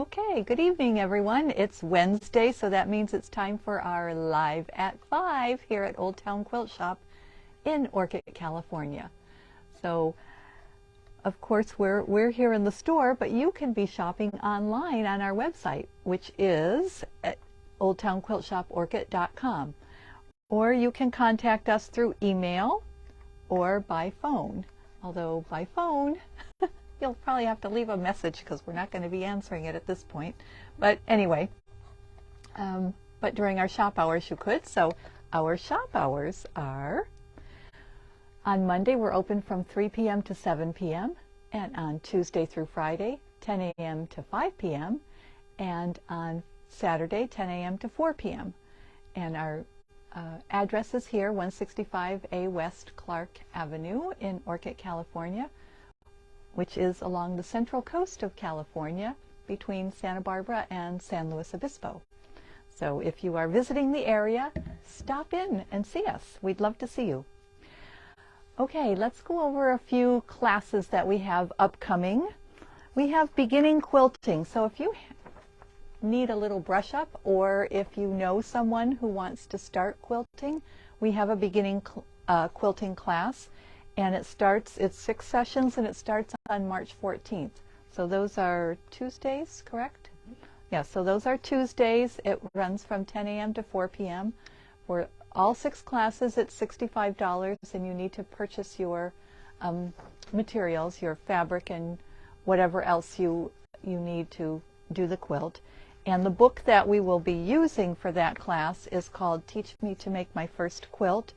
Okay, good evening everyone. It's Wednesday, so that means it's time for our Live at 5 here at Old Town Quilt Shop in Orchid, California. So, of course, we're here in the store, but you can be shopping online on our website, which is at oldtownquiltshoporchid.com. Or you can contact us through email or by phone. Although by phone, you'll probably have to leave a message because we're not going to be answering it at this point. But anyway, but during our shop hours you could. So our shop hours are, on Monday we're open from 3 p.m. to 7 p.m. and on Tuesday through Friday 10 a.m. to 5 p.m. and on Saturday 10 a.m. to 4 p.m. And our address is here, 165A West Clark Avenue in Orchid, California, which is along the central coast of California between Santa Barbara and San Luis Obispo. So if you are visiting the area, stop in and see us. We'd love to see you. Okay, let's go over a few classes that we have upcoming. We have beginning quilting. So if you need a little brush up, or if you know someone who wants to start quilting, we have a beginning quilting class. And it's 6 sessions, and it starts on March 14th. So those are Tuesdays, correct? Yeah, so those are Tuesdays. It runs from 10 a.m. to 4 p.m. For all 6 classes, it's $65, and you need to purchase your materials, your fabric, and whatever else you need to do the quilt. And the book that we will be using for that class is called Teach Me to Make My First Quilt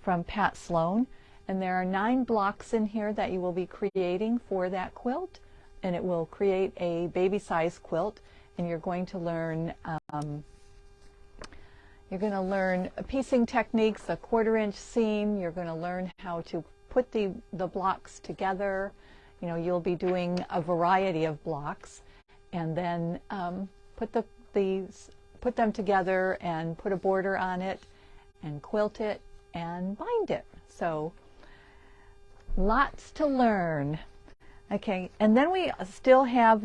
from Pat Sloan. And there are 9 blocks in here that you will be creating for that quilt, and it will create a baby size quilt. And you're going to learn piecing techniques, a 1/4-inch seam. You're going to learn how to put the blocks together. You know, you'll be doing a variety of blocks, and then put them together and put a border on it and quilt it and bind it. So lots to learn. Okay, and then we still have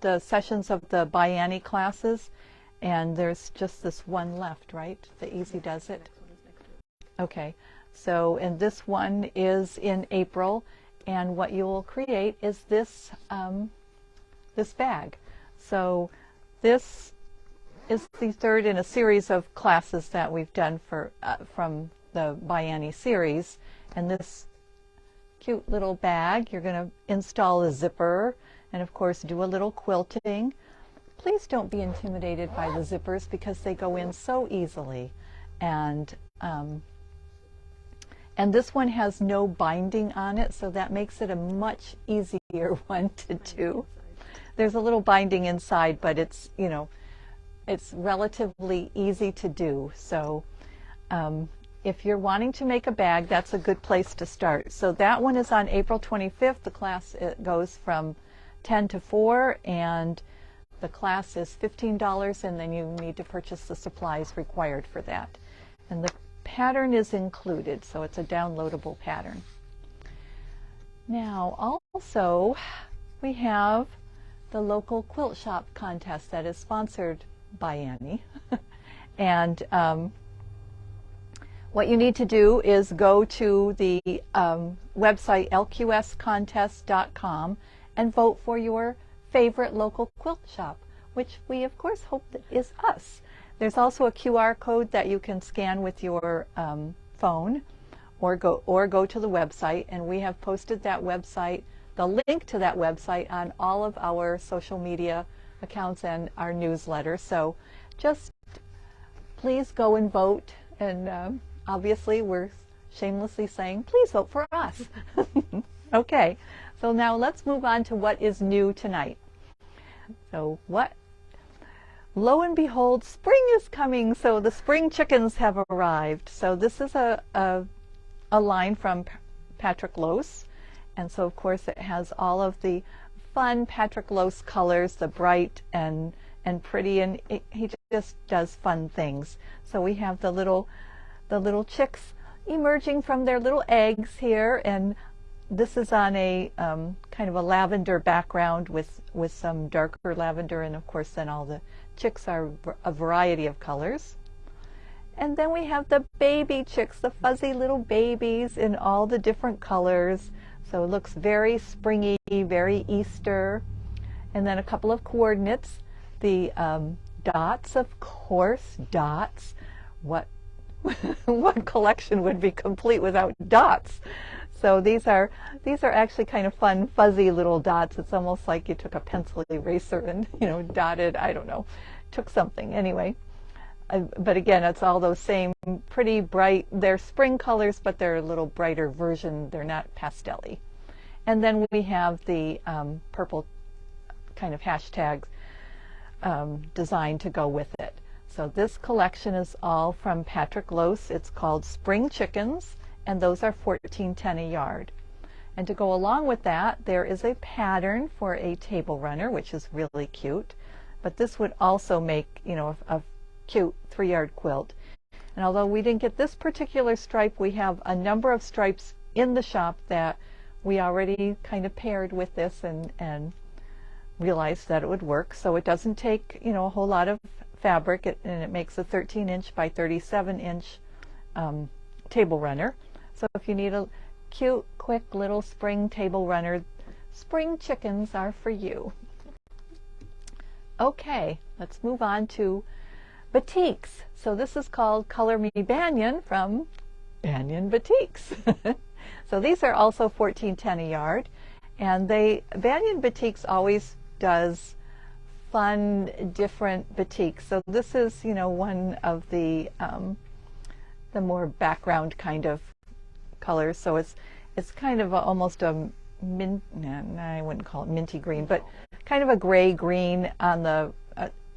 the sessions of the bianni classes, and there's just this one left, right? The Easy Does It. Okay, so and this one is in April, and what you will create is this this bag. So this is the third in a series of classes that we've done from the bianni series. And this cute little bag, you're going to install a zipper and of course do a little quilting. Please don't be intimidated by the zippers because they go in so easily. And this one has no binding on it, so that makes it a much easier one to do. There's a little binding inside, but it's, you know, it's relatively easy to do. So if you're wanting to make a bag, that's a good place to start. So that one is on April 25th. The class goes from 10 to 4, and the class is $15, and then you need to purchase the supplies required for that. And the pattern is included, so it's a downloadable pattern. Now, also, we have the local quilt shop contest that is sponsored by Annie. And what you need to do is go to the website lqscontest.com and vote for your favorite local quilt shop, which we of course hope that is us. There's also a QR code that you can scan with your phone, or go to the website, and we have posted that website, the link to that website, on all of our social media accounts and our newsletter. So just please go and vote, and obviously we're shamelessly saying please vote for us. Okay, so now let's move on to what is new tonight. So lo and behold, spring is coming, so the spring chickens have arrived. So this is a line from Patrick Lose, and so of course it has all of the fun Patrick Lose colors, the bright and pretty, and he just does fun things. So we have the little chicks emerging from their little eggs here, and this is on a kind of a lavender background with some darker lavender, and of course then all the chicks are a variety of colors. And then we have the baby chicks, the fuzzy little babies in all the different colors. So it looks very springy, very Easter. And then a couple of coordinates. The dots, of course, dots. What collection would be complete without dots? So these are actually kind of fun, fuzzy little dots. It's almost like you took a pencil eraser and, dotted, I don't know, took something anyway. But again, it's all those same pretty bright, they're spring colors, but they're a little brighter version. They're not pastel-y. And then we have the purple kind of hashtag design to go with it. So this collection is all from Patrick Lose. It's called Spring Chickens, and those are $14.10 a yard. And to go along with that, there is a pattern for a table runner, which is really cute. But this would also make, a cute 3-yard quilt. And although we didn't get this particular stripe, we have a number of stripes in the shop that we already kind of paired with this and realized that it would work. So it doesn't take, a whole lot of fabric, and it makes a 13-inch by 37-inch table runner. So if you need a cute, quick little spring table runner, Spring Chickens are for you. Okay, let's move on to batiks. So this is called Color Me Banyan from Banyan Batiks. So these are also $14.10 a yard, and Banyan Batiks always does fun, different batiks. So this is, one of the more background kind of colors. So it's kind of almost a mint. I wouldn't call it minty green, but kind of a gray green on the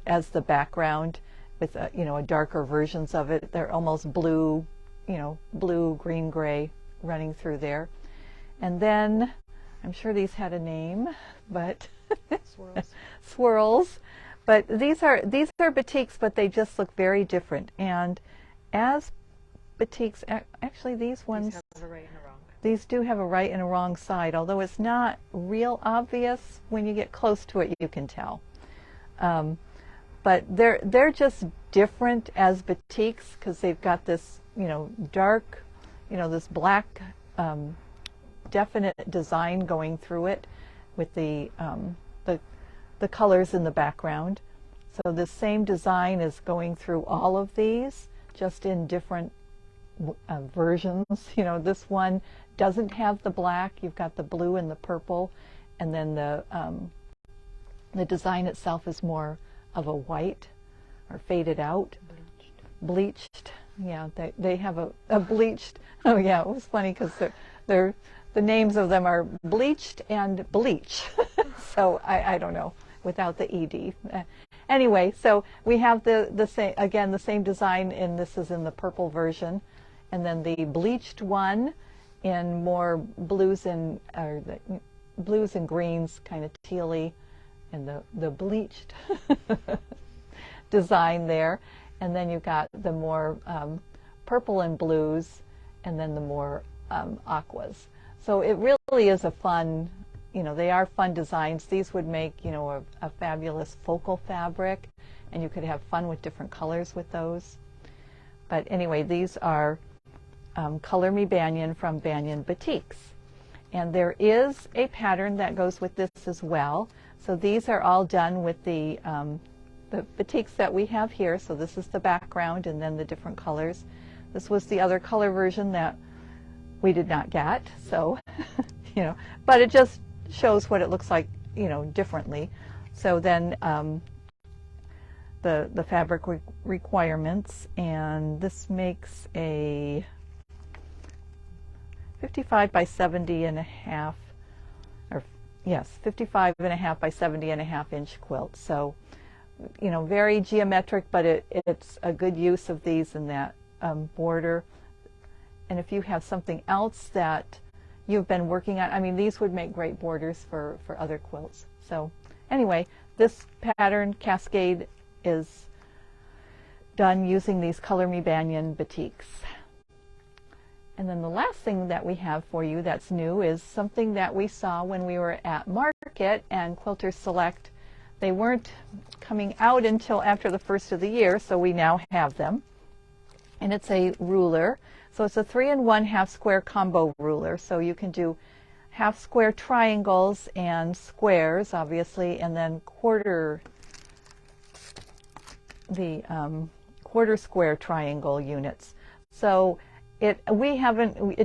as the background, with a darker versions of it. They're almost blue, blue, green, gray running through there. And then I'm sure these had a name, but swirls. But these are batiks, but they just look very different. And as batiks, actually these ones, have a right and a wrong. These do have a right and a wrong side, although it's not real obvious. When you get close to it, you can tell. But they're just different as batiks because they've got this, dark, this black, definite design going through it with the colors in the background. So the same design is going through all of these, just in different versions. This one doesn't have the black. You've got the blue and the purple, and then the design itself is more of a white or faded out. Bleached. Yeah, they have a bleached. Oh yeah, it was funny because the names of them are bleached and bleach. So I don't know without the ed. Anyway, so we have the same design, and this is in the purple version, and then the bleached one in more blues and greens, kind of tealy, and the bleached design there. And then you've got the more purple and blues, and then the more aquas. So it really is a fun, they are fun designs. These would make, a fabulous focal fabric, and you could have fun with different colors with those. But anyway, these are Color Me Banyan from Banyan Batiks. And there is a pattern that goes with this as well. So these are all done with the batiks that we have here. So this is the background and then the different colors. This was the other color version that we did not get. So, but it just shows what it looks like, differently. So then the fabric requirements, and this makes a 55 by 70 and a half, or yes, 55 and a half by 70 and a half inch quilt. So, very geometric, but it's a good use of these in that border. And if you have something else that you've been working on, these would make great borders for other quilts. So anyway, this pattern cascade is done using these Color Me Banyan batiks. And then the last thing that we have for you that's new is something that we saw when we were at market and Quilters Select. They weren't coming out until after the first of the year, so we now have them. And it's a ruler. So it's a 3-in-1 half square combo ruler. So you can do half square triangles and squares, obviously, and then quarter square triangle units. So it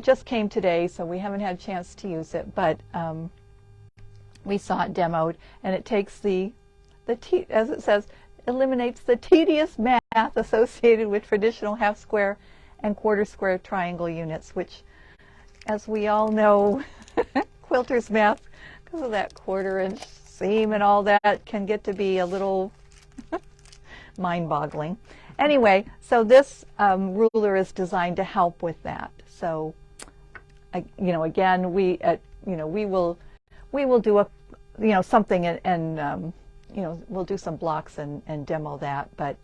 just came today, so we haven't had a chance to use it, but we saw it demoed, and it takes as it says, eliminates the tedious math associated with traditional half square and quarter square triangle units, which, as we all know, quilters math, because of that 1/4 inch seam and all that, can get to be a little mind-boggling. Anyway, so this ruler is designed to help with that. So, again, we will do something and we'll do some blocks and demo that, but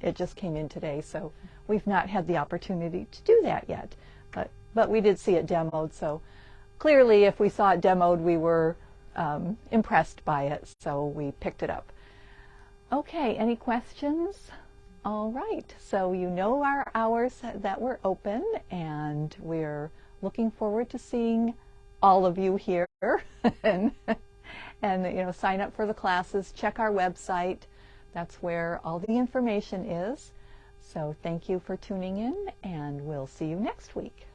it just came in today, so we've not had the opportunity to do that yet. But we did see it demoed, so clearly if we saw it demoed, we were impressed by it, so we picked it up. Okay, any questions? All right, so you know our hours that we're open, and we're looking forward to seeing all of you here and sign up for the classes. Check our website. That's where all the information is. So thank you for tuning in, and we'll see you next week.